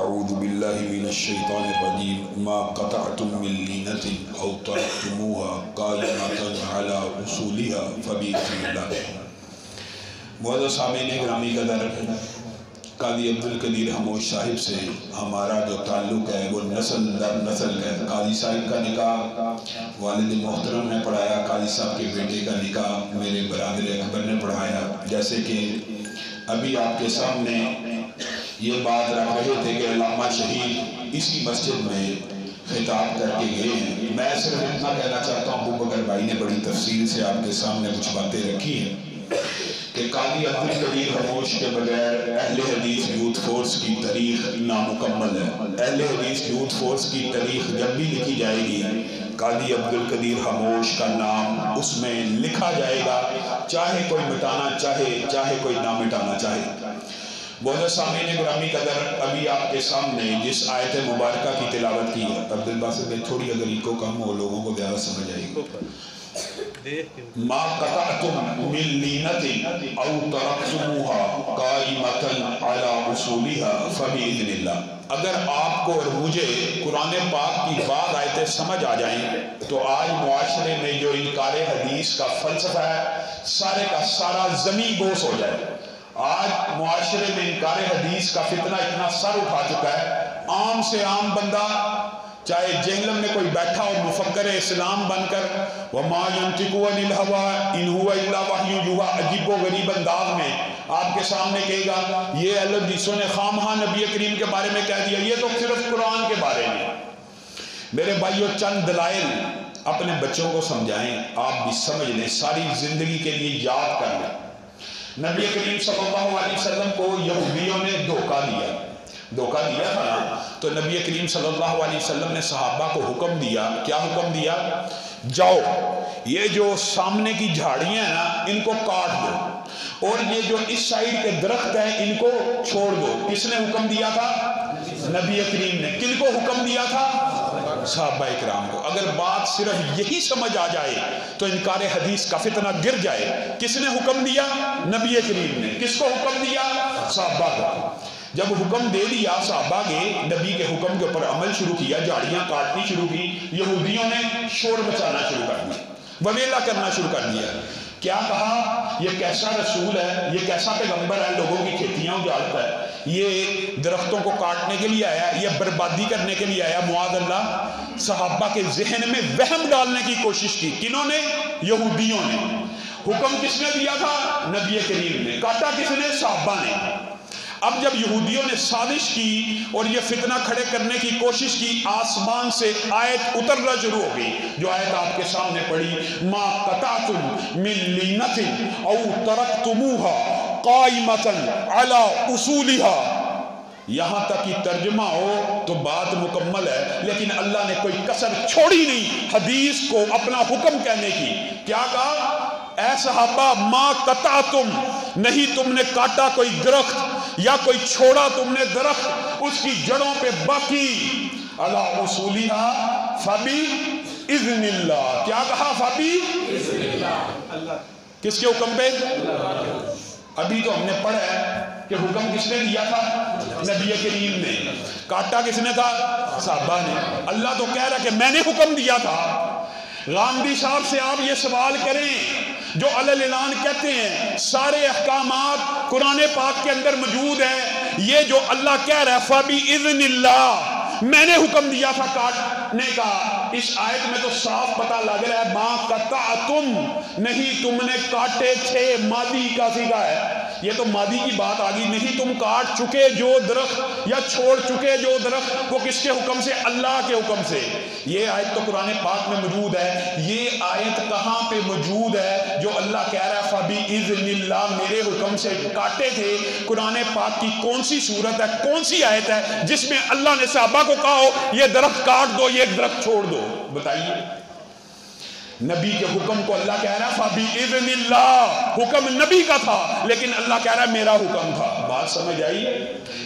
اعوذ باللہ من الشیطان الرجیم ما قطعتم من لینۃ او ترکتموها قائمۃ علی اصولها فبإذن اللہ۔ معزز سامعین گرامی قدر، قاضی عبدالقدیر خاموش صاحب سے ہمارا جو تعلق ہے وہ نسل در نسل ہے۔ قاضی صاحب کا نکاح والد محترم نے پڑھایا، قاضی صاحب کے بیٹے کا نکاح میرے برادر اکبر نے پڑھایا۔ جیسے کہ ابھی آپ کے سامنے یہ بات رکھ رہے تھے کہ علامہ شہید اسی مسجد میں خطاب کر کے گئے ہیں۔ میں صرف اتنا کہنا چاہتا ہوں، ابو بکر بھائی نے بڑی تفصیل سے آپ کے سامنے کچھ باتیں رکھی ہیں کہ قاضی عبدالقدیر خاموش کے بغیر اہل حدیث یوتھ فورس کی تاریخ نامکمل ہے۔ اہل حدیث یوتھ فورس کی تاریخ جب بھی لکھی جائے گی، قاضی عبدالقدیر خاموش کا نام اس میں لکھا جائے گا، چاہے کوئی مٹانا چاہے کوئی نہ مٹانا چاہے۔ معزز سامعین گرامی قدر، ابھی آپ کے سامنے جس آیت مبارکہ کی تلاوت کی ہے، عبدالباسط میں تھوڑی اگر ایکو کم ہو لوگوں کو زیادہ سمجھ آئے گی۔ ما قطعتم من لینۃ او ترکتموها قائمۃ علی اصولها فبإذن اللہ۔ اگر آپ کو اور مجھے قرآن پاک کی بعض آیتیں سمجھ آ جائیں تو آج معاشرے میں جو انکار حدیث کا فلسفہ ہے سارے کا سارا زمین بوس ہو جائے۔ آج معاشرے میں انکار حدیث کا فتنہ اتنا سر اٹھا چکا ہے، عام سے عام بندہ چاہے جہنم میں کوئی بیٹھا ہو مفکر اسلام بن کر وَمَا يَنْطِقُ عَنِ الْهَوَىٰ إِنْ هُوَ إِلَّا وَحْيٌ يُوحَىٰ عجیب و غریب انداز میں آپ کے سامنے کہے گا یہ اہل حدیثوں نے خواہ نبی کریم کے بارے میں کہہ دیا، یہ تو صرف قرآن کے بارے میں۔ میرے بھائیو، چند دلائل اپنے بچوں کو سمجھائیں، آپ بھی سمجھ لیں، ساری زندگی کے لیے یاد کر لیں۔ نبی کریم صلی اللہ علیہ وسلم کو یہودیوں نے دھوکہ دیا تھا نا، تو نبی کریم صلی اللہ علیہ وسلم نے صحابہ کو حکم دیا، کیا حکم دیا؟ جاؤ یہ جو سامنے کی جھاڑیاں ہیں نا ان کو کاٹ دو، اور یہ جو اس سائیڈ کے درخت ہیں ان کو چھوڑ دو۔ کس نے حکم دیا تھا؟ نبی کریم نے۔ کن کو حکم دیا تھا؟ صحابہ اکرام کو۔ اگر بات صرف یہی سمجھ آ جائے تو انکار حدیث کا فتنہ گر جائے۔ کس نے حکم دیا؟ نبی کریم نے۔ کس کو حکم دیا؟ صحابہ کو۔ جب حکم دے دیا صحابہ کے، نبی کے حکم کے اوپر عمل شروع کیا، جھاڑیاں کاٹنی شروع کی، یہودیوں نے شور مچانا شروع کر دیا، وویلا کرنا شروع کر دیا۔ کیا کہا؟ یہ کیسا رسول ہے، یہ کیسا پیغمبر ہے، لوگوں کی کھیتیاں اجاڑتا ہے، یہ درختوں کو کاٹنے کے لیے آیا، یہ بربادی کرنے کے لیے آیا، معاذ اللہ۔ صحابہ کے ذہن میں وہم ڈالنے کی کوشش کی، کنہوں نے؟ یہودیوں نے۔ حکم کس نے دیا تھا؟ نبی کریم نے۔ کاٹا کس نے؟ صحابہ نے۔ اب جب یہودیوں نے سازش کی اور یہ فتنہ کھڑے کرنے کی کوشش کی، آسمان سے آیت اترنا شروع ہو گئی، جو آیت آپ کے سامنے پڑھی، ما قطعتم من لینۃ او ترکتموها قائمۃ علی اصولها۔ یہاں تک کی ترجمہ ہو تو بات مکمل ہے، لیکن اللہ نے کوئی کسر چھوڑی نہیں حدیث کو اپنا حکم کہنے کی۔ کیا کہا؟ اے صحابہ، ما قطعتم، نہیں تم نے کاٹا کوئی درخت یا کوئی چھوڑا تم نے درخت، اس کی جڑوں پہ باقی، علی اصولها فبإذن اللہ۔ کیا کہا؟ فبإذن اللہ۔ کس کے حکم پہ؟ ابھی تو ہم نے پڑھا ہے کہ حکم کس نے دیا تھا؟ نبی کریم نے۔ کاٹا کس نے تھا؟ صحابہ نے۔ اللہ تو کہہ رہا کہ میں نے حکم دیا تھا۔ غامدی صاحب سے آپ یہ سوال کریں جو علی اعلان کہتے ہیں سارے احکامات قرآن پاک کے اندر موجود ہیں، یہ جو اللہ کہہ رہا ہے فبإذن اللہ، میں نے حکم دیا تھا کاٹنے کا، اس آیت میں تو صاف پتہ لگ رہا ہے ما قطعتم، نہیں تم نے کاٹے تھے، ماضی کا صیغہ ہے، یہ تو ماضی کی بات آ گئی، نہیں تم کاٹ چکے جو درخت یا چھوڑ چکے جو درخت، وہ کس کے حکم سے؟ اللہ کے حکم سے۔ یہ آیت تو قرآن پاک میں موجود ہے۔ یہ آیت کہاں پہ موجود ہے جو اللہ کہہ رہا ہے فبإذن اللہ، میرے حکم سے کاٹے تھے؟ قرآن پاک کی کون سی صورت ہے، کون سی آیت ہے جس میں اللہ نے صحابہ کو کہا ہو یہ درخت کاٹ دو، یہ درخت چھوڑ دو؟ بتائیے۔ نبی کے حکم کو اللہ کہہ رہا ہے فبإذن اللہ، حکم نبی کا تھا لیکن اللہ کہہ رہا ہے میرا حکم تھا۔ بات سمجھ آئی؟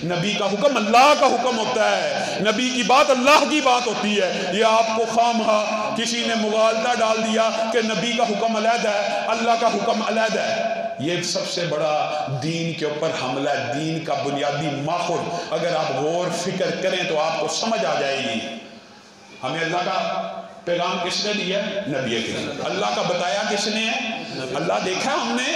نبی کا حکم اللہ کا حکم ہوتا ہے، نبی کی بات اللہ کی بات ہوتی ہے۔ یہ آپ کو خواہ کسی نے مغالطہ ڈال دیا کہ نبی کا حکم علیحدہ ہے، اللہ کا حکم علیحدہ ہے، یہ سب سے بڑا دین کے اوپر حملہ ہے، دین کا بنیادی ماخذ اگر آپ غور فکر کریں تو آپ کو سمجھ آ جائے گی۔ ہمیں اللہ کا پیغام کس نے دیا ہے؟ نبی کریم۔ اللہ کا بتایا کس نے ہے؟ اللہ دیکھا ہم نے،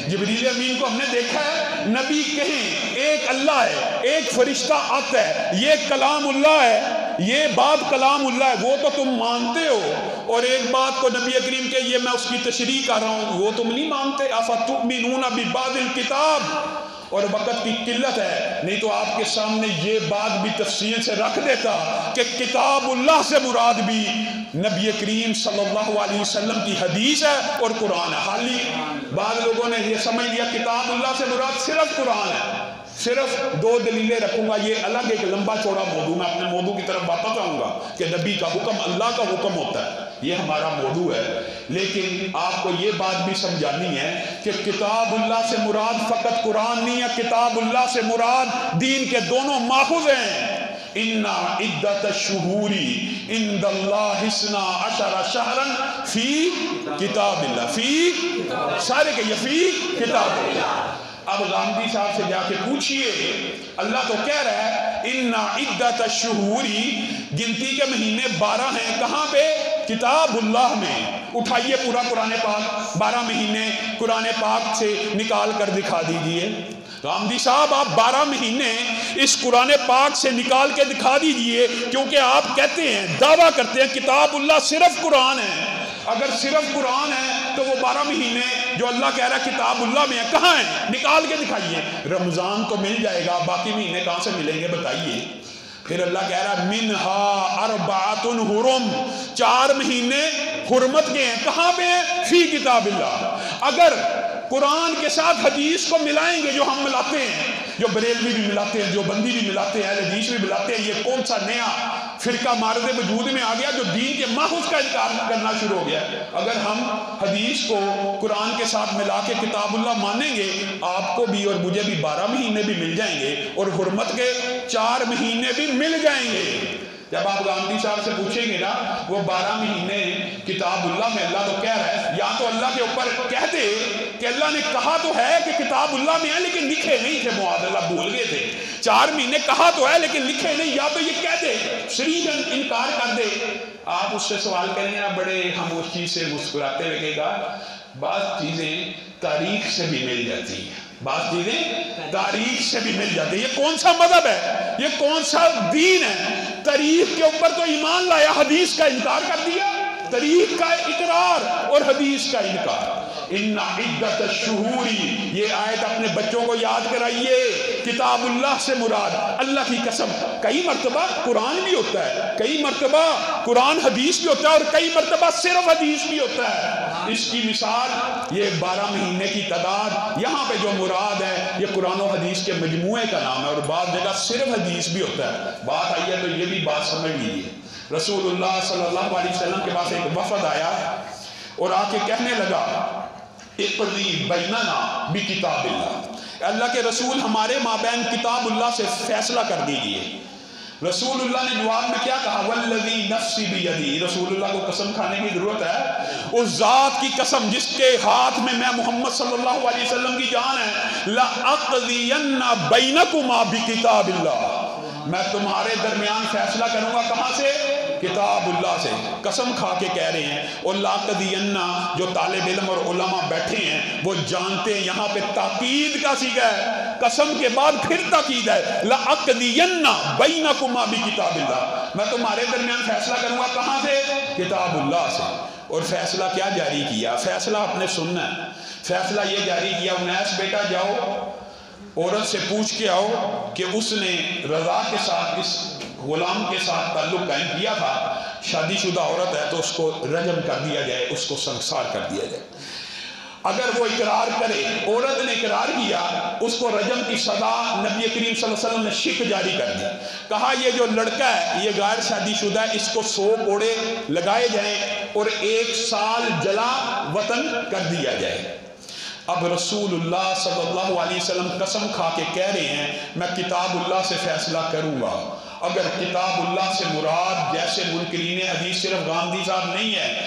جبریل امین کو ہم نے دیکھا ہے۔ نبی کہیں ایک اللہ ہے، ایک فرشتہ آتا ہے، یہ کلام اللہ ہے، یہ بات کلام اللہ ہے، وہ تو تم مانتے ہو، اور ایک بات کو نبی کریم کہ یہ میں اس کی تشریح کر رہا ہوں وہ تم نہیں مانتے۔ افتؤمنون ببعض الکتاب، اور وقت کی قلت ہے، نہیں تو آپ کے سامنے یہ بات بھی تفصیل سے رکھ دیتا کہ کتاب اللہ سے مراد بھی نبی کریم صلی اللہ علیہ وسلم کی حدیث ہے اور قرآن ہے۔ حالی بعض لوگوں نے یہ سمجھ لیا کتاب اللہ سے مراد صرف قرآن ہے۔ صرف دو دلیلیں رکھوں گا، یہ الگ ایک لمبا چوڑا موضوع، میں اپنے موضوع کی طرف واپس آؤں گا کہ نبی کا حکم اللہ کا حکم ہوتا ہے، یہ ہمارا موضوع ہے۔ لیکن آپ کو یہ بات بھی سمجھانی ہے کہ کتاب اللہ سے مراد فقط قرآن نہیں ہے، کتاب اللہ سے مراد دین کے دونوں ماخذ ہیں۔ اِنَّ عِدَّةَ الشُّهُورِ عِندَ اللَّهِ 12 شَهْرًا فِي کتاب اللہ، فی سارے کہ یہ فی کتاب اللہ۔ اب غامدی صاحب سے جا کے پوچھئے، اللہ تو کہہ رہا ہے اِنَّ عِدَّةَ الشُّهُورِ، گنتی کے مہینے 12 ہیں، کہاں پہ؟ کتاب اللہ میں۔ اٹھائیے پورا قرآن پاک، 12 مہینے قرآن پاک سے نکال کر دکھا دیجئے۔ غامدی صاحب آپ 12 مہینے اس قرآن پاک سے نکال کے دکھا دیجئے، کیونکہ آپ کہتے ہیں، دعویٰ کرتے ہیں کتاب اللہ صرف قرآن ہے۔ اگر صرف قرآن ہے تو وہ 12 مہینے جو اللہ کہہ رہا ہے کتاب اللہ میں ہے کہاں ہیں؟ نکال کے دکھائیے۔ رمضان تو مل جائے گا، باقی مہینے کہاں سے ملیں گے بتائیے؟ پھر اللہ کہہ رہا ہے منہا اربعۃ حرم، 4 مہینے حرمت کے ہیں، کہاں پہ ہیں؟ فی کتاب اللہ۔ اگر قرآن کے ساتھ حدیث کو ملائیں گے جو ہم ملاتے ہیں، جو بریلوی بھی ملاتے ہیں، جو بندی بھی ملاتے ہیں، اہل حدیث بھی ملاتے ہیں، یہ کون سا نیا فرقہ مارد وجود میں آ گیا جو دین کے ماخذ کا انکار کرنا شروع ہو گیا؟ اگر ہم حدیث کو قرآن کے ساتھ ملا کے کتاب اللہ مانیں گے، آپ کو بھی اور مجھے بھی 12 مہینے بھی مل جائیں گے اور حرمت کے 4 مہینے بھی مل جائیں گے۔ جب آپ غامدی صاحب سے پوچھیں گے نا وہ 12 مہینے کتاب اللہ میں اللہ تو کہہ رہا ہے، یا تو اللہ کے اوپر کہہ دے کہ اللہ نے کہا تو ہے کہ کتاب اللہ میں ہے لیکن لکھے نہیں تھے، معاذ اللہ بھول گئے تھے، 4 مہینے کہا تو ہے لیکن لکھے نہیں، یا تو یہ کہہ دے صریحاً انکار کر دے۔ آپ اس سے سوال کریں گے نا بڑے خاموشی سے مسکراتے ہوئے کہے گا بعض چیزیں تاریخ سے بھی مل جاتی ہیں، بعض چیزیں تاریخ سے بھی مل جاتی ہیں۔ یہ کون سا مذہب ہے؟ یہ کون سا دین ہے؟ تاریخ کے اوپر تو ایمان لایا، حدیث کا انکار کر دیا، تاریخ کا اقرار اور حدیث کا انکار۔ ان عدت الشہور، یہ آیت اپنے بچوں کو یاد کرائیے، کتاب اللہ سے مراد اللہ کی قسم کئی مرتبہ قرآن بھی ہوتا ہے، کئی مرتبہ قرآن حدیث بھی ہوتا ہے، اور کئی مرتبہ صرف حدیث بھی ہوتا ہے۔ اس کی مثال یہ 12 مہینے کی تعداد، یہاں پہ جو مراد ہے یہ قرآن و حدیث کے مجموعے کا نام ہے، اور بعض جگہ صرف حدیث بھی ہوتا ہے۔ بات آئی ہے تو یہ بھی بات سمجھ لیجیے، رسول اللہ صلی اللہ علیہ وسلم کے پاس ایک وفد آیا اور آ کے کہنے لگا اقضی بیننا بکتاب اللہ، اللہ کے رسول ہمارے مابین کتاب اللہ سے فیصلہ کر دیجئے۔ رسول اللہ نے جواب میں کیا کہا؟ والذی نفسی بیدی، رسول اللہ کو قسم کھانے کی ضرورت ہے، اس ذات کی قسم جس کے ہاتھ میں محمد صلی اللہ علیہ وسلم کی جان ہے، لأقضین بینکما بکتاب اللہ، میں تمہارے درمیان فیصلہ کروں گا کہاں سے؟ کتاب اللہ سے۔ قسم کھا کے کہہ رہے ہیں، اور لَأَقْضِيَنَّ، جو طالب علم اور علماء بیٹھے ہیں وہ جانتے ہیں یہاں پہ تاکید کا صیغہ ہے، قسم کے بعد پھر تاکید ہے، لَأَقْضِيَنَّ بَيْنَكُمَا بِكِتَابِ اللَّهِ، میں تمہارے درمیان فیصلہ کروں گا کہاں سے؟ کتاب اللہ سے۔ اور فیصلہ کیا جاری کیا؟ فیصلہ اپنے سننا ہے، فیصلہ یہ جاری کیا، انیس بیٹا جاؤ عورت سے پوچھ کے آؤ کہ اس نے رضا کے ساتھ اس غلام کے ساتھ تعلق قائم کیا تھا، شادی شدہ عورت ہے تو اس کو رجم کر دیا جائے، اس کو سنسار کر دیا جائے۔ اگر وہ اقرار کرے، عورت نے اقرار کیا، اس کو رجم کی سزا نبی کریم صلی اللہ علیہ وسلم نے شک جاری کر دی، کہا یہ جو لڑکا ہے یہ غیر شادی شدہ ہے، اس کو 100 کوڑے لگائے جائیں اور 1 سال جلا وطن کر دیا جائے۔ اب رسول اللہ صلی اللہ علیہ وسلم قسم کھا کے کہہ رہے ہیں میں کتاب اللہ سے فیصلہ کروں گا۔ اگر کتاب اللہ سے مراد جیسے منکرین حدیث صرف غامدی صاحب نہیں ہے،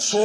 100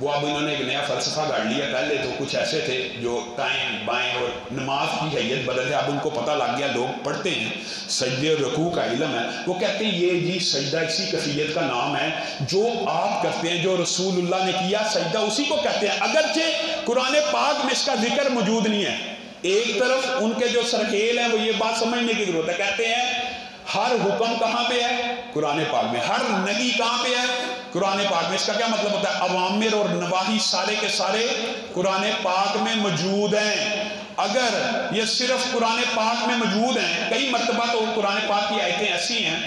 وہ اب انہوں نے ایک نیا فلسفہ گاڑ لیا. پہلے تو کچھ ایسے تھے جو ٹائم بائیں اور نماز کی حیت بدل ہے. اب ان کو پتہ لگ گیا, لوگ پڑھتے ہیں, سجدے اور رکوع کا علم ہے. وہ کہتے ہیں یہ جی سجدہ اسی کیفیت کا نام ہے جو آپ کرتے ہیں, جو رسول اللہ نے کیا سجدہ اسی کو کہتے ہیں. اگرچہ قرآن پاک میں اس کا ذکر موجود نہیں ہے. ایک طرف ان کے جو سرکیل ہیں وہ یہ بات سمجھنے کی ضرورت ہے, کہتے ہیں ہر حکم کہاں پہ ہے؟ قرآن پاک میں. ہر نہی کہاں پہ ہے؟ قرآن پاک میں. اس کا کیا مطلب ہوتا ہے؟ اوامر اور نواہی سارے کے سارے قرآن پاک میں موجود ہیں. اگر یہ صرف قرآن پاک میں موجود ہیں, کئی مرتبہ تو قرآن پاک کی آیتیں ایسی ہیں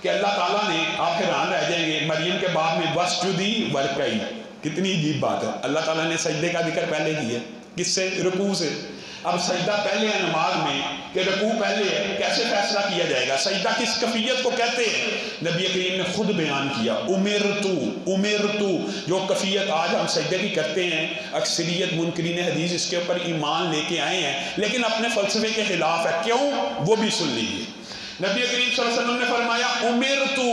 کہ اللہ تعالیٰ نے, آپ حیران رہ جائیں گے, مریم کے باب میں وَاسْجُدِي وَارْكَعِي, کتنی عجیب بات ہے. اللہ تعالیٰ نے سجدے کا ذکر پہلے کیا. کس سے؟ رکوع سے. اب سجدہ پہلے ہے نماز میں کہ رکوع پہلے ہے؟ کیسے فیصلہ کیا جائے گا؟ سجدہ کس کیفیت کو کہتے ہیں؟ نبی کریم نے خود بیان کیا, امرتو. جو کیفیت آج ہم سجدے کی کرتے ہیں, اکثریت منکرین حدیث اس کے اوپر ایمان لے کے آئے ہیں لیکن اپنے فلسفے کے خلاف ہے. کیوں؟ وہ بھی سن لیجیے. نبی کریم صلی اللہ علیہ وسلم نے فرمایا امرتو.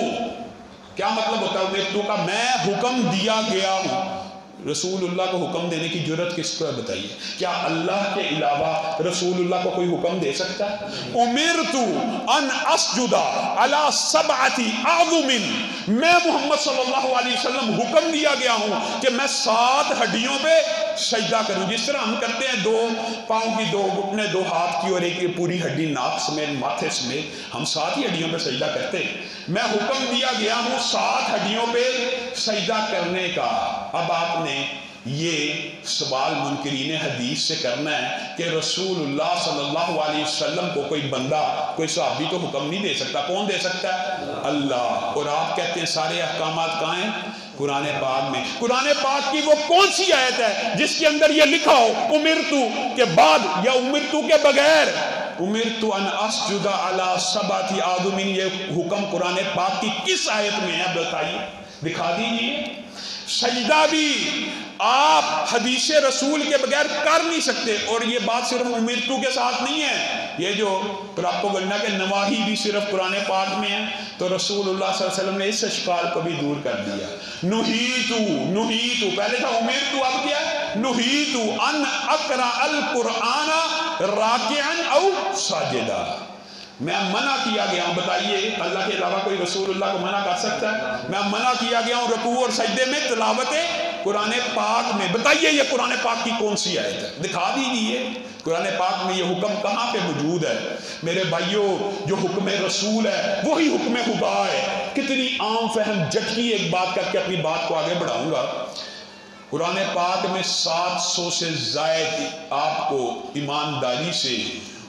کیا مطلب ہوتا ہے امرتو کا؟ میں حکم دیا گیا ہوں. رسول اللہ کو حکم دینے کی جرت کس کو ہے بتائیے؟ کیا اللہ کے علاوہ رسول اللہ کو کوئی حکم دے سکتا ہے؟ امرتو ان اسجد علی 7 اعظم, میں محمد صلی اللہ علیہ وسلم حکم دیا گیا ہوں کہ میں 7 ہڈیوں پہ سجدہ کروں. جس طرح ہم کرتے ہیں 2 پاؤں کی, 2 گھٹنے, 2 ہاتھ کی اور ایک پوری ہڈی ناک سمیت ماتھے سمیت, ہم 7 ہی ہڈیوں پہ سجدہ کرتے ہیں. میں حکم دیا گیا ہوں 7 ہڈیوں پہ سجدہ کرنے کا. اب آپ نے یہ سوال منکرین حدیث سے کرنا ہے کہ رسول اللہ صلی اللہ علیہ وسلم کو کوئی بندہ, کوئی صحابی تو حکم نہیں دے سکتا. کون دے سکتا ہے؟ اللہ. اور آپ کہتے ہیں سارے احکامات کہاں ہیں؟ قرآن پاک میں. قرآن پاک کی وہ کون سی آیت ہے جس کے اندر یہ لکھا ہو امرتو کے بعد یا امرتو کے بغیر؟ امرتو ان اسجد علی 7 اعظم, یہ حکم قرآن پاک کی کس آیت میں ہے بتائیے, دکھا دیجیے. سجدہ بھی آپ حدیث رسول کے بغیر کر نہیں سکتے. اور یہ بات صرف امرتو کے ساتھ نہیں ہے, یہ جو پراپوگنڈا کے نواہی بھی صرف قرآن پاک میں ہے. تو رسول اللہ صلی اللہ علیہ وسلم نے اس اشکال کو بھی دور کر دیا. نہیتو پہلے تھا امرتو, اب کیا ہے؟ نہیتو ان اقرأ القرآن راکعا او ساجدا. میں منع کیا گیا ہوں. بتائیے اللہ کے علاوہ کوئی رسول اللہ کو منع کر سکتا ہے؟ میں منع کیا گیا ہوں رکوع اور سجدے میں تلاوت قرآن پاک میں. بتائیے یہ قرآن پاک کی کون سی آیت ہے؟ دکھا دیجیے. قرآن پاک میں یہ حکم کہاں پہ موجود ہے؟ میرے بھائیوں, جو حکم رسول ہے وہی حکم خدا ہے. کتنی عام فہم جھٹکی ایک بات کر کے اپنی بات کو آگے بڑھاؤں گا. قرآن پاک میں 700 سے زائد, آپ کو ایمانداری سے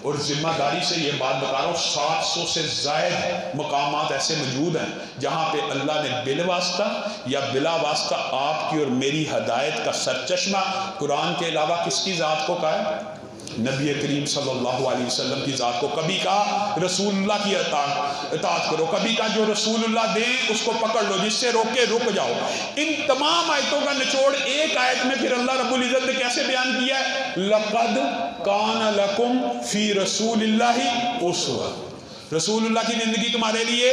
اور ذمہ داری سے یہ بات بتا رہا ہوں, 700 سے زائد مقامات ایسے موجود ہیں جہاں پہ اللہ نے بل واسطہ یا بلا واسطہ آپ کی اور میری ہدایت کا سرچشمہ قرآن کے علاوہ کس کی ذات کو کہا ہے؟ نبی کریم صلی اللہ علیہ وسلم کی ذات کو. کبھی کہا رسول اللہ کی اطاعت کرو, کبھی کہا جو رسول اللہ دیں اس کو پکڑ لو, جس سے روکے رک جاؤ. ان تمام آیتوں کا نچوڑ ایک آیت میں پھر اللہ رب العزت نے کیسے بیان کیا ہے؟ لقد کان لکم فی رسول اللہ اسوہ. رسول اللہ کی زندگی تمہارے لیے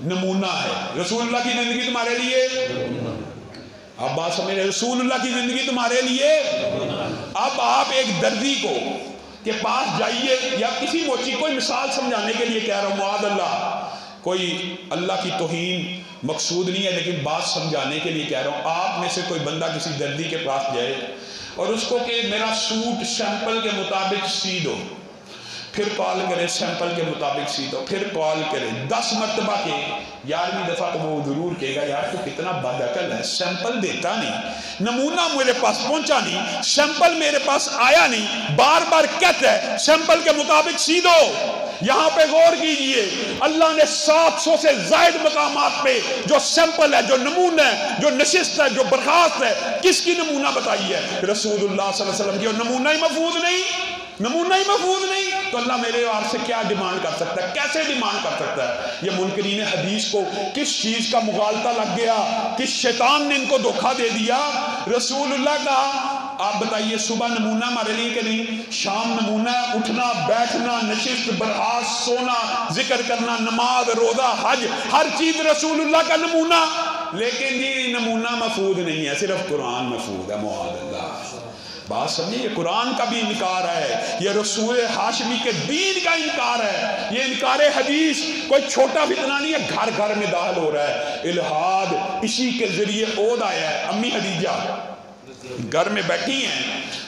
نمونہ ہے. رسول اللہ کی زندگی تمہارے لیے, اب بات سمجھ رہے, رسول اللہ کی زندگی تمہارے لیے. اب آپ ایک دردی کو کے پاس جائیے, یا کسی موچی, کوئی مثال سمجھانے کے لیے کہہ رہا ہوں, معاذ اللہ, کوئی اللہ کی توہین مقصود نہیں ہے لیکن بات سمجھانے کے لیے کہہ رہا ہوں. آپ میں سے کوئی بندہ کسی دردی کے پاس جائے اور اس کو کہ میرا سوٹ سیمپل کے مطابق سی دو, پھر کال کرے سیمپل کے مطابق سی دو, پھر کال کرے 10 مرتبہ کے, 11ویں دفعہ تو وہ ضرور کہے گا یار تو کتنا بدعقل ہے, سیمپل دیتا نہیں, نمونہ میرے پاس پہنچا نہیں, سیمپل میرے پاس آیا نہیں, بار بار کہتا ہے سیمپل کے مطابق سی دو. یہاں پہ غور کیجئے, اللہ نے 700 سے زائد مقامات پہ جو سیمپل ہے, جو نمونہ ہے, جو نشست ہے, جو برخاست ہے, کس کی نمونہ بتائی ہے؟ رسول اللہ صلی اللہ علیہ وسلم کی. اور نمونہ ہی محفوظ نہیں, نمونہ ہی محفوظ نہیں, تو اللہ میرے اور آپ سے کیا ڈیمانڈ کر سکتا ہے؟ کیسے ڈیمانڈ کر سکتا ہے؟ یہ منکرین حدیث کو کس چیز کا مغالطہ لگ گیا, کس شیطان نے ان کو دھوکہ دے دیا؟ رسول اللہ کا آپ بتائیے صبح نمونہ ہمارے لیے کہ نہیں؟ شام نمونہ, اٹھنا بیٹھنا, نشست برخاست, سونا, ذکر کرنا, نماز, روزہ, حج, ہر چیز رسول اللہ کا نمونہ. لیکن جی نمونہ محفوظ نہیں ہے، صرف قرآن محفوظ ہے، معاذ اللہ۔ بات سمجھے، یہ قرآن کا بھی انکار ہے، یہ رسول ہاشمی کے دین کا انکار ہے، یہ انکار حدیث کوئی چھوٹا فتنہ نہیں ہے، گھر گھر میں داخل ہو رہا ہے الہاد، اسی کے ذریعے عود آیا ہے۔ امی خدیجہ گھر میں بیٹھی ہیں،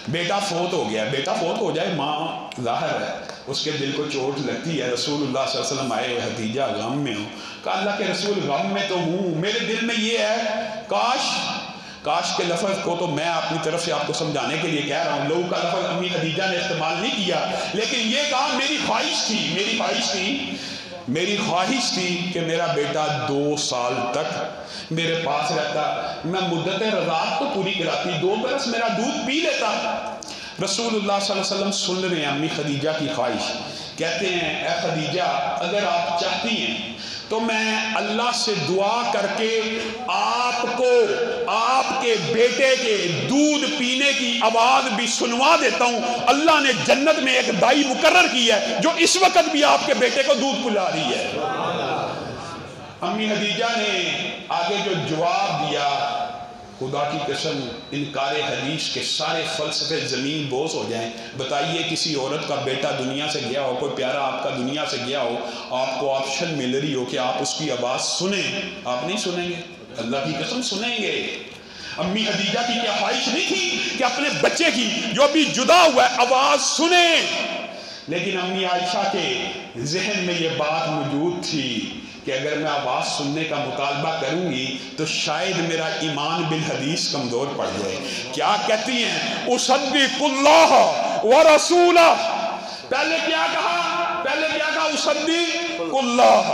بیٹا فوت ہو گیا، بیٹا فوت ہو جائے ماں ظاہر ہے اس کے دل کو چوٹ لگتی ہے۔ رسول اللہ صلی اللہ علیہ وسلم آئے، خدیجہ غم میں ہوں، کہا اللہ کے رسول غم میں تو ہوں، میرے دل میں یہ ہے کاش کے لفظ کو تو میں اپنی طرف سے آپ کو سمجھانے کے لیے کہہ رہا ہوں، لوگوں کا لفظ امی خدیجہ نے استعمال نہیں کیا، لیکن یہ کہا میری خواہش تھی کہ میرا بیٹا 2 سال تک میرے پاس رہتا، میں مدت رضاعت تو پوری کراتی، 2 برس میرا دودھ پی لیتا۔ رسول اللہ صلی اللہ علیہ وسلم سن رہے ہیں امی خدیجہ کی خواہش، کہتے ہیں اے خدیجہ اگر آپ چاہتی ہیں تو میں اللہ سے دعا کر کے آپ کو آپ کے بیٹے کے دودھ پینے کی آواز بھی سنوا دیتا ہوں۔ اللہ نے جنت میں ایک دائی مقرر کی ہے جو اس وقت بھی آپ کے بیٹے کو دودھ پلا رہی ہے۔ امی خدیجہ نے آگے جو جواب دیا، خدا کی قسم انکار حدیث کے سارے فلسفے زمین بوس ہو جائیں۔ بتائیے کسی عورت کا بیٹا دنیا سے گیا ہو، کوئی پیارا آپ کا دنیا سے گیا ہو، آپ کو آپشن مل رہی ہو کہ آپ اس کی آواز سنیں، آپ نہیں سنیں گے؟ اللہ کی قسم سنیں گے۔ امی خدیجہ کی کیا خواہش نہیں تھی کہ اپنے بچے کی جو بھی جدا ہوا ہے آواز سنیں؟ لیکن امی عائشہ کے ذہن میں یہ بات موجود تھی کہ اگر میں آواز سننے کا مطالبہ کروں گی تو شاید میرا ایمان بالحدیث کمزور پڑ جائے۔ کیا کہتی ہیں؟ اصدق اللہ ورسولہ، پہلے کیا کہا اصدق اللہ،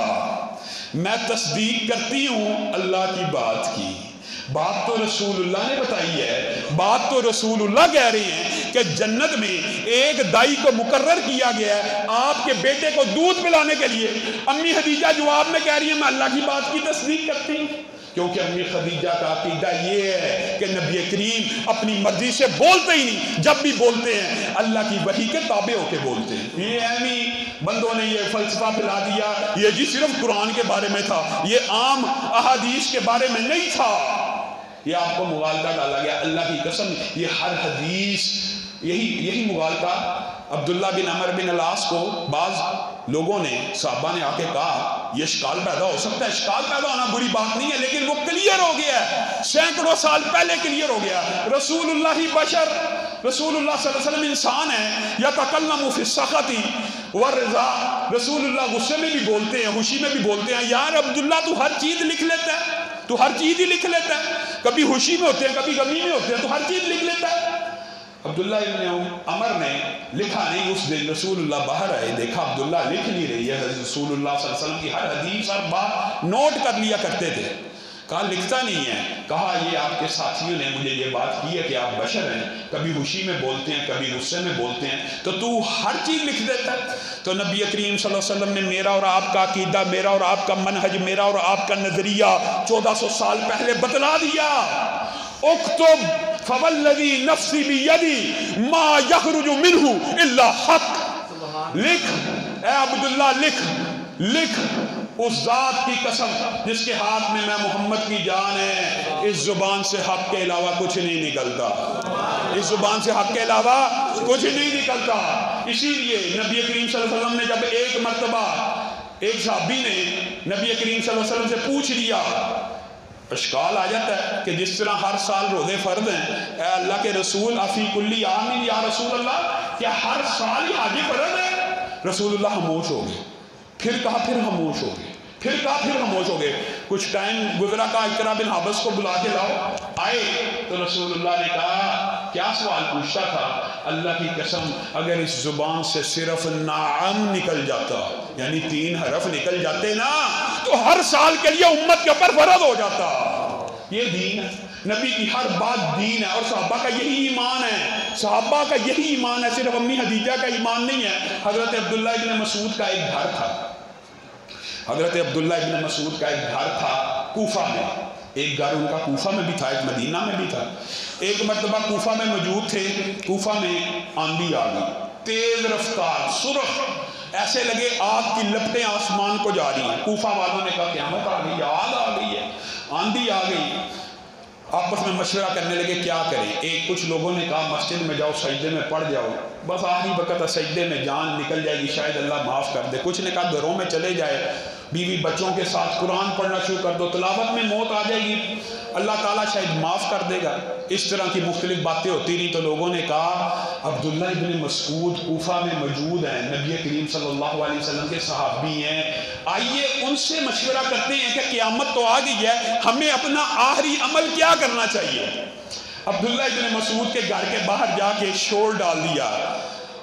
میں تصدیق کرتی ہوں اللہ کی بات کی، بات تو رسول اللہ نے بتائی ہے، بات تو رسول اللہ کہہ رہے ہیں کہ جنت میں ایک دائی کو مقرر کیا گیا ہے آپ کے بیٹے کو دودھ پلانے کے لیے۔ امی خدیجہ جواب میں کہہ رہی ہیں میں اللہ کی بات کی تصدیق کرتی ہوں، کیونکہ امی خدیجہ کا عقیدہ یہ ہے کہ نبی کریم اپنی مرضی سے بولتے ہی نہیں، جب بھی بولتے ہیں اللہ کی وحی کے تابع ہو کے بولتے ہیں۔ یہ ایمی بندوں نے یہ فلسفہ پھیلا دیا، یہ جی صرف قرآن کے بارے میں تھا، یہ عام احادیث کے بارے میں نہیں تھا، یہ آپ کو مغالطہ ڈالا گیا۔ اللہ کی قسم یہ ہر حدیث یہی مغالطہ عبداللہ بن عمر بن العاص کو بعض لوگوں نے صحابہ نے آ کے کہا یہ اشکال پیدا ہو سکتا ہے، اشکال پیدا ہونا بری بات نہیں ہے، لیکن وہ کلیئر ہو گیا ہے، سینکڑوں سال پہلے کلیئر ہو گیا۔ رسول اللہ بشر، رسول اللہ صلی اللہ علیہ وسلم انسان ہے، یتکلم فی السخط والرضا، رسول اللہ غصے میں بھی بولتے ہیں، خوشی میں بھی بولتے ہیں۔ یار عبداللہ تو ہر چیز لکھ لیتا ہے، تو ہر چیز ہی لکھ لیتا ہے، کبھی خوشی میں ہوتے ہیں کبھی غمی میں ہوتے ہیں، تو ہر چیز لکھ لیتا ہے۔ عبداللہ ابن عمر نے لکھا نہیں، اس دن رسول اللہ باہر آئے، دیکھا عبداللہ لکھ نہیں رہی ہے، رسول اللہ صلی اللہ علیہ وسلم کی ہر حدیث ہر بات نوٹ کر لیا کرتے تھے، کہا لکھتا نہیں ہے، کہا یہ آپ کے ساتھیوں نے مجھے یہ بات کی ہے کہ آپ بشر ہیں، کبھی خوشی میں بولتے ہیں کبھی غصے میں بولتے ہیں، تو ہر چیز لکھ دیتا ہے۔ تو نبی کریم صلی اللہ علیہ وسلم نے میرا اور آپ کا عقیدہ، میرا اور آپ کا منہج، میرا اور آپ کا نظریہ 1400 سال پہلے بتلا دیا۔ اکتب فوالذی نفسی بیدی ما یخرج منہ الا حق، لکھ اے عبداللہ لکھ اس ذات کی قسم جس کے ہاتھ میں محمد کی جان ہے، اس زبان سے حق کے علاوہ کچھ نہیں نکلتا، اس زبان سے حق کے علاوہ کچھ نہیں نکلتا۔ اسی لیے نبی کریم صلی اللہ علیہ وسلم نے جب ایک مرتبہ ایک صحابی نے نبی کریم صلی اللہ علیہ وسلم سے پوچھ لیا، اشکال آ جاتا ہے کہ جس طرح ہر سال روزے فرض ہیں، اے اللہ کے رسول افی کلی عام یا رسول اللہ، کیا ہر سال ہی حج فرض ہے؟ رسول اللہ خاموش ہو گئے، پھر کہا پھر خاموش ہو گئے، پھر کہا پھر خاموش ہو گئے، کچھ ٹائم گزرا، کہا اقرا بن حابس کو بلا کے لاؤ، آئے تو رسول اللہ نے کہا کیا سوال پوچھتا تھا؟ اللہ کی قسم اگر اس زبان سے صرف نعم نکل جاتا، یعنی 3 حرف نکل جاتے نا، تو ہر سال کے لیے امت کے اوپر فرض ہو جاتا۔ یہ دین ہے، نبی کی ہر بات دین ہے، اور صحابہ کا یہی ایمان ہے، صحابہ کا یہی ایمان ہے، صرف امی خدیجہ کا ایمان نہیں ہے۔ حضرت عبداللہ ابن مسعود کا ایک گھر تھا، حضرت عبداللہ ابن مسعود کا ایک گھر تھا کوفہ میں، ایک گھر ان کا کوفہ میں بھی تھا، ایک مدینہ میں بھی تھا۔ ایک مرتبہ کوفہ میں موجود تھے، کوفہ میں آندھی آ گئی، تیز رفتار، سرخ، ایسے لگے آگ کی لپٹیں آسمان کو جا رہی ہیں۔ کوفہ والوں نے کہا قیامت آ گئی، آگ آ گئی ہے۔ آندھی آ گئی، آپس میں مشورہ کرنے لگے کیا کریں۔ کچھ لوگوں نے کہا مسجد میں جاؤ، سجدے میں پڑ جاؤ، بس آخری وقت سجدے میں جان نکل جائے گی، شاید اللہ معاف کر دے۔ کچھ نے کہا گھروں میں چلے جائے، بیوی بچوں کے ساتھ قرآن پڑھنا شروع کر دو، تلاوت میں موت آ جائے گی، اللہ تعالیٰ شاید معاف کر دے گا۔ اس طرح کی مختلف باتیں ہوتی رہی تو لوگوں نے کہا عبداللہ ابن مسعود کوفہ میں موجود ہیں، نبی کریم صلی اللہ علیہ وسلم کے صحابی ہیں، آئیے ان سے مشورہ کرتے ہیں کہ قیامت تو آ گئی ہے، ہمیں اپنا آخری عمل کیا کرنا چاہیے۔ عبداللہ ابن مسعود کے گھر کے باہر جا کے شور ڈال دیا،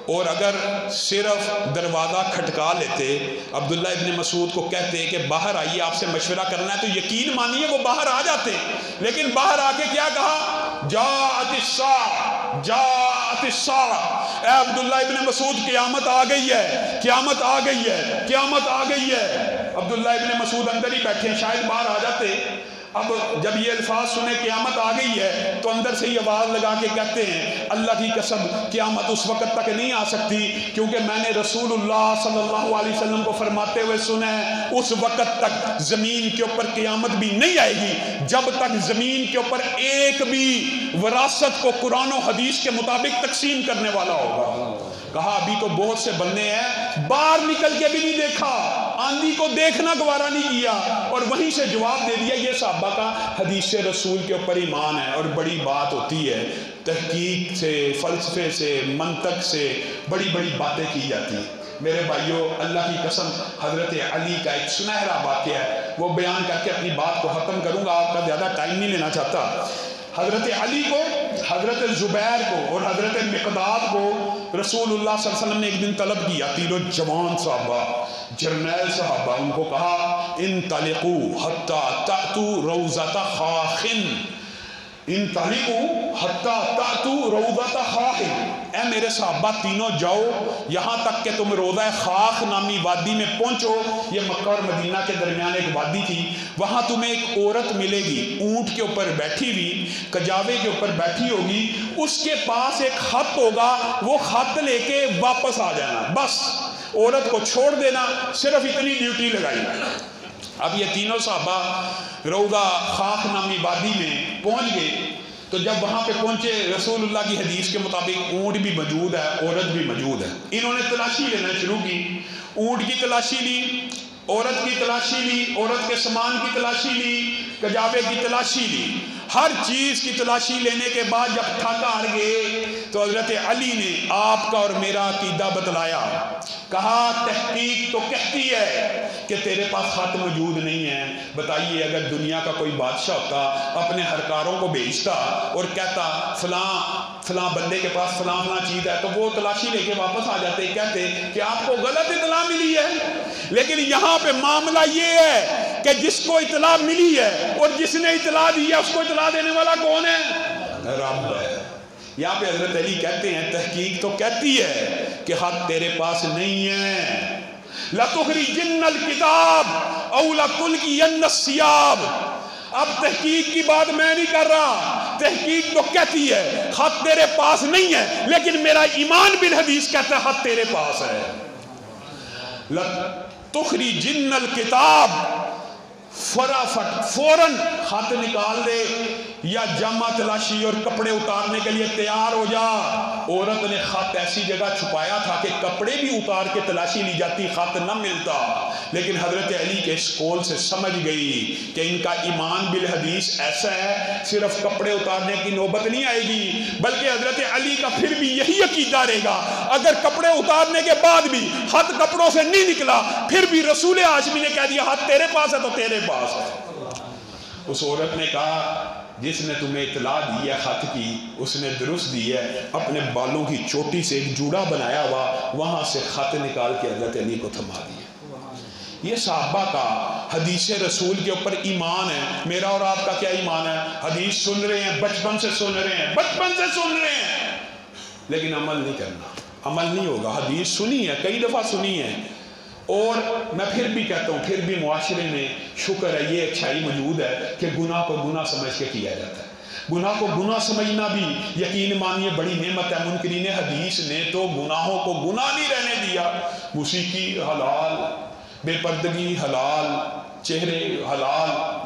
اور اگر صرف دروازہ کھٹکا لیتے، عبداللہ ابن مسعود کو کہتے کہ باہر آئیے آپ سے مشورہ کرنا ہے، تو یقین مانیے وہ باہر آ جاتے، لیکن باہر آ کے کیا کہا؟ جاءت الساعہ، جاءت الساعہ، اے عبداللہ ابن مسعود قیامت آ گئی ہے، قیامت آ گئی ہے، قیامت آ گئی ہے۔ عبداللہ ابن مسعود اندر ہی بیٹھے ہیں، شاید باہر آ جاتے۔ اب جب یہ الفاظ سنے قیامت آ گئی ہے تو اندر سے ہی آواز لگا کے کہتے ہیں اللہ کی قسم قیامت اس وقت تک نہیں آ سکتی، کیونکہ میں نے رسول اللہ صلی اللہ علیہ وسلم کو فرماتے ہوئے سنا ہے اس وقت تک زمین کے اوپر قیامت بھی نہیں آئے گی جب تک زمین کے اوپر ایک بھی وراثت کو قرآن و حدیث کے مطابق تقسیم کرنے والا ہوگا۔ کہا ابھی تو بہت سے بندے ہیں باہر نکل کے بھی نہیں دیکھا، آندھی کو دیکھنا گوارا نہیں کیا، اور وہیں سے جواب دے دیا۔ یہ صحابہ کا حدیث رسول کے اوپر ایمان ہے، اور بڑی بات ہوتی ہے تحقیق سے، فلسفے سے، منطق سے بڑی بڑی باتیں کی جاتی ہیں۔ میرے بھائیوں اللہ کی قسم حضرت علی کا ایک سنہرا واقعہ ہے، وہ بیان کر کے اپنی بات کو ختم کروں گا، آپ کا زیادہ ٹائم نہیں لینا چاہتا۔ حضرت علی کو، حضرت زبیر کو اور حضرت مقداد کو رسول اللہ صلی اللہ علیہ وسلم نے ایک دن طلب کیا، تینوں جوان صحابہ، جرنیل صحابہ، ان کو کہا انطلقوا حتی تأتوا روضۃ خاخ، انطلقوا حتی تأتوا روضۃ خاخ، اے میرے صحابہ تینوں جاؤ یہاں تک کہ تم روضہ خاخ نامی وادی میں پہنچو۔ یہ مکہ اور مدینہ کے درمیان ایک وادی تھی، وہاں تمہیں ایک عورت ملے گی، اونٹ کے اوپر بیٹھی ہوئی، کجاوے کے اوپر بیٹھی ہوگی، اس کے پاس ایک خط ہوگا، وہ خط لے کے واپس آ جانا، بس عورت کو چھوڑ دینا، صرف اتنی ڈیوٹی لگائی۔ اب یہ تینوں صحابہ روضہ خاخ نامی وادی میں پہنچ گئے، تو جب وہاں پہ پہنچے رسول اللہ کی حدیث کے مطابق اونٹ بھی موجود ہے، عورت بھی موجود ہے، انہوں نے تلاشی لینا شروع کی، اونٹ کی تلاشی لی، عورت کی تلاشی لی، عورت کے سامان کی تلاشی لی، کجاوے کی تلاشی لی، ہر چیز کی تلاشی لینے کے بعد جب تھک ہار گئے تو حضرت علی نے آپ کا اور میرا عقیدہ بتلایا، کہا تحقیق تو کہتی ہے کہ تیرے پاس خط موجود نہیں ہے، بتائیے اگر دنیا کا کوئی بادشاہ ہوتا اپنے ہرکاروں کو بھیجتا اور کہتا فلاں بندے کے پاس فلاں چیز ہے، تو وہ تلاشی لے کے واپس آ جاتے، کہتے کہ آپ کو غلط اطلاع ملی ہے۔ لیکن یہاں پہ معاملہ یہ ہے کہ جس کو اطلاع ملی ہے اور جس نے اطلاع دی ہے اس کو اطلاع دینے والا کون ہے؟ رب ہے۔ یہاں پہ حضرت علی کہتے ہیں تحقیق تو کہتی ہے کہ خط تیرے پاس نہیں ہے، لَتُخْرِجِنَّ الْكِتَابَ أَوْ لَتُلْقِيَنَّ الثِّيَابَ۔ اب تحقیق کی بات میں نہیں کر رہا، تحقیق تو کہتی ہے خط تیرے پاس نہیں ہے، لیکن میرا ایمان بالحدیث کہتا ہے خط تیرے پاس ہے۔ لَتُخْرِجِنَّ الْكِتَابَ، فوراً خط نکال دے، یا جامع تلاشی اور کپڑے اتارنے کے لیے تیار ہو جا۔ عورت نے خط ایسی جگہ چھپایا تھا کہ کپڑے بھی اتار کے تلاشی لی جاتی، خط نہ ملتا، لیکن حضرت علی کے اس قول سے سمجھ گئی کہ ان کا ایمان بالحدیث ایسا ہے صرف کپڑے اتارنے کی نوبت نہیں آئے گی، بلکہ حضرت علی کا پھر بھی یہی عقیدہ رہے گا اگر کپڑے اتارنے کے بعد بھی خط کپڑوں سے نہیں نکلا پھر بھی رسول ہاشمی نے کہہ دیا خط تیرے پاس ہے تو تیرے پاس ہے۔ اس عورت نے کہا جس نے تمہیں اطلاع دی ہے خط کی اس نے درست دی ہے، اپنے بالوں کی چوٹی سے ایک جوڑا بنایا ہوا، وہاں سے خط نکال کے حضرت علی کو تھما دیا۔ یہ صحابہ کا حدیث رسول کے اوپر ایمان ہے، میرا اور آپ کا کیا ایمان ہے؟ حدیث سن رہے ہیں، بچپن سے سن رہے ہیں، بچپن سے سن رہے ہیں، لیکن عمل نہیں کرنا، عمل نہیں ہوگا۔ حدیث سنی ہے، کئی دفعہ سنی ہے، اور میں پھر بھی کہتا ہوں پھر بھی معاشرے میں شکر ہے یہ اچھائی موجود ہے کہ گناہ کو گناہ سمجھ کے کیا جاتا ہے۔ گناہ کو گناہ سمجھنا بھی یقین مانیے بڑی نعمت ہے۔ منکرین حدیث نے تو گناہوں کو گناہ نہیں رہنے دیا، موسیقی حلال، بے پردگی حلال، چہرے حلال،